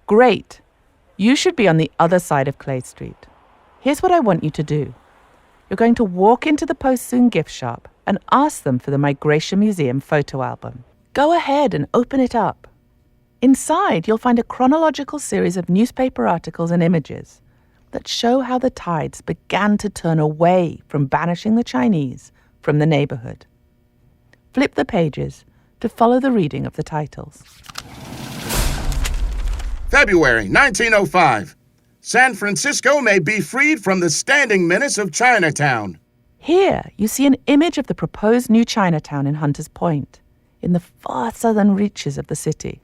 Great. You should be on the other side of Clay Street. Here's what I want you to do. You're going to walk into the Post-Soon gift shop and ask them for the Migration Museum photo album. Go ahead and open it up. Inside, you'll find a chronological series of newspaper articles and images that show how the tides began to turn away from banishing the Chinese from the neighborhood. Flip the pages to follow the reading of the titles. February 1905. San Francisco may be freed from the standing menace of Chinatown. Here, you see an image of the proposed new Chinatown in Hunters Point, in the far southern reaches of the city.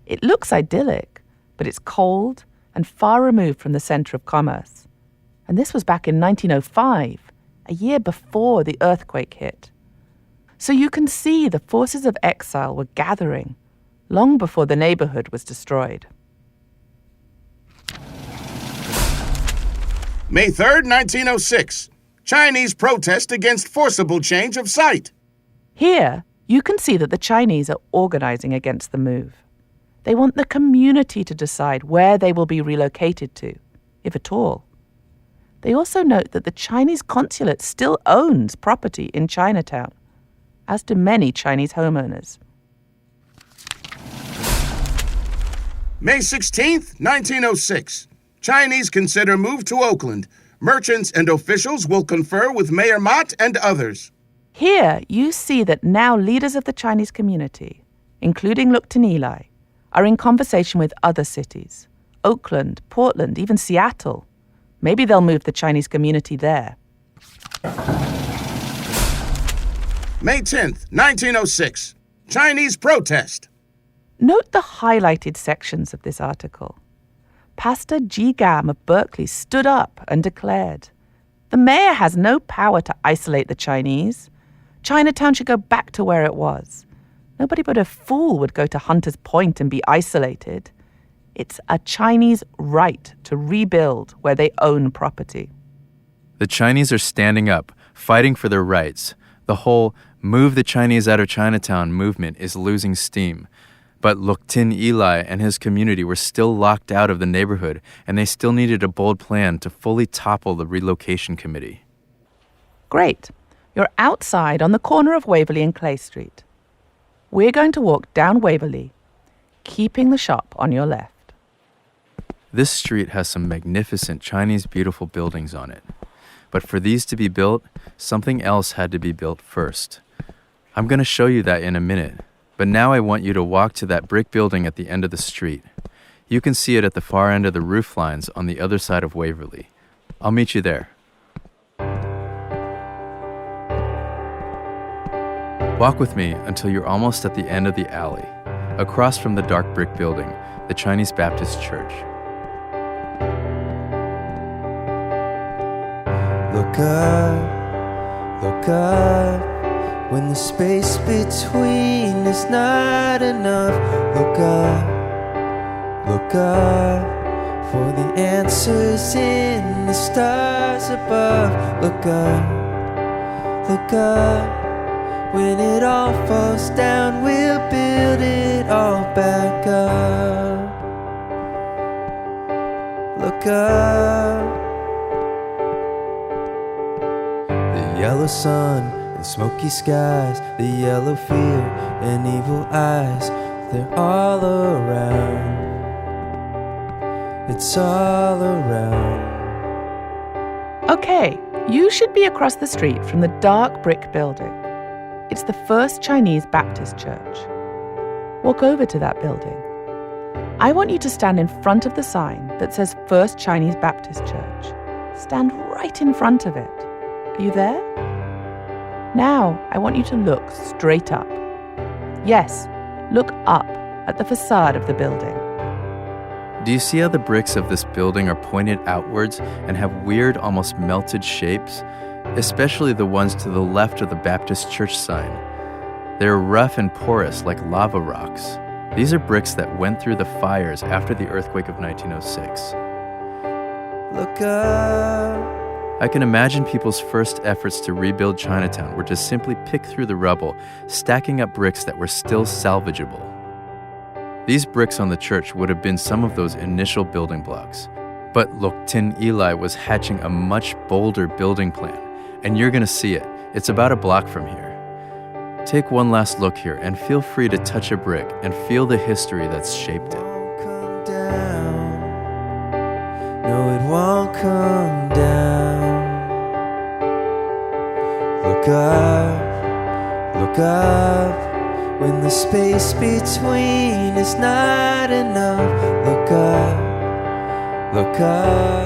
It looks idyllic, but it's cold and far removed from the center of commerce. And this was back in 1905, a year before the earthquake hit. So you can see the forces of exile were gathering long before the neighborhood was destroyed. May 3rd, 1906. Chinese protest against forcible change of site. Here, you can see that the Chinese are organizing against the move. They want the community to decide where they will be relocated to, if at all. They also note that the Chinese consulate still owns property in Chinatown, as do many Chinese homeowners. May 16th, 1906. Chinese consider move to Oakland. Merchants and officials will confer with Mayor Mott and others. Here, you see that now leaders of the Chinese community, including Lukton Eli, are in conversation with other cities. Oakland, Portland, even Seattle. Maybe they'll move the Chinese community there. May 10th, 1906. Chinese protest. Note the highlighted sections of this article. Pastor Ji Gam of Berkeley stood up and declared, "The mayor has no power to isolate the Chinese. Chinatown should go back to where it was. Nobody but a fool would go to Hunters Point and be isolated. It's a Chinese right to rebuild where they own property." The Chinese are standing up, fighting for their rights. The whole "move the Chinese out of Chinatown" movement is losing steam. But Lukton Eli and his community were still locked out of the neighborhood, and they still needed a bold plan to fully topple the relocation committee. Great. You're outside on the corner of Waverly and Clay Street. We're going to walk down Waverly, keeping the shop on your left. This street has some magnificent Chinese beautiful buildings on it. But for these to be built, something else had to be built first. I'm going to show you that in a minute. But now I want you to walk to that brick building at the end of the street. You can see it at the far end of the roof lines on the other side of Waverly. I'll meet you there. Walk with me until you're almost at the end of the alley, across from the dark brick building, the Chinese Baptist Church. Look up, when the space between is not enough. Look up, for the answers in the stars above. Look up, when it all falls down, we'll build it all back up. Look up, the yellow sun and smoky skies, the yellow fear and evil eyes, they're all around. It's all around. Okay, you should be across the street from the dark brick building. It's the First Chinese Baptist Church. Walk over to that building. I want you to stand in front of the sign that says First Chinese Baptist Church. Stand right in front of it. Are you there? Now, I want you to look straight up. Yes, look up at the facade of the building. Do you see how the bricks of this building are pointed outwards and have weird, almost melted shapes? Especially the ones to the left of the Baptist church sign. They're rough and porous like lava rocks. These are bricks that went through the fires after the earthquake of 1906. Look up. I can imagine people's first efforts to rebuild Chinatown were to simply pick through the rubble, stacking up bricks that were still salvageable. These bricks on the church would have been some of those initial building blocks. But Lok Tin Eli was hatching a much bolder building plan, and you're gonna see it. It's about a block from here. Take one last look here and feel free to touch a brick and feel the history that's shaped it. Come down. No, it won't come down. Look up, when the space between is not enough. Look up.